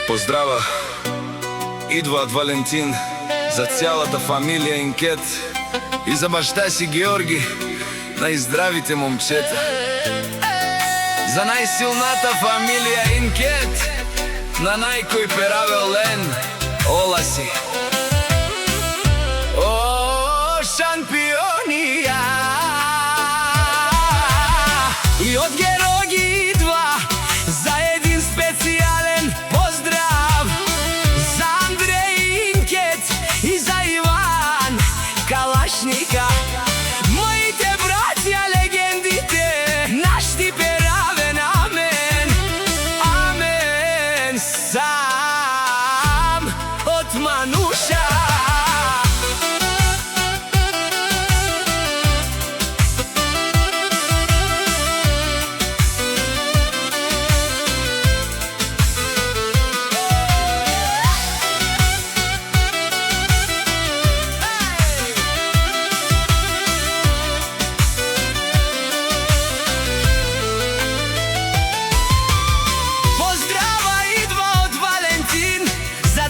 Поздрава, идва Валентин за цялата фамилија Инкет и за башта си Георги, најздравите момчета. За најсилната фамилија Инкет, на најкој перавел лен, ола си. О, шампионија! И од Георги идва за един специјален поздрав за Андреј Инкет и за Иван Калашника. Моите браќа легендите, нашти перавен, амен, амен, сам од Мануша.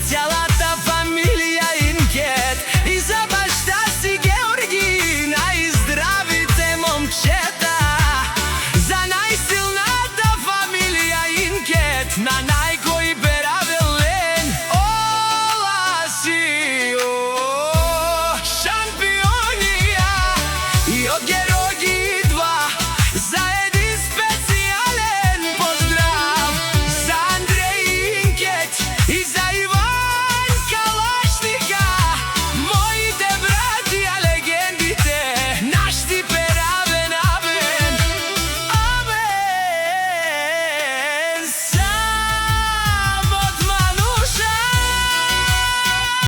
Цялата фамилија Инкет и за башта си Георги, најздравите момчета. За најсилната фамилија Инкет, на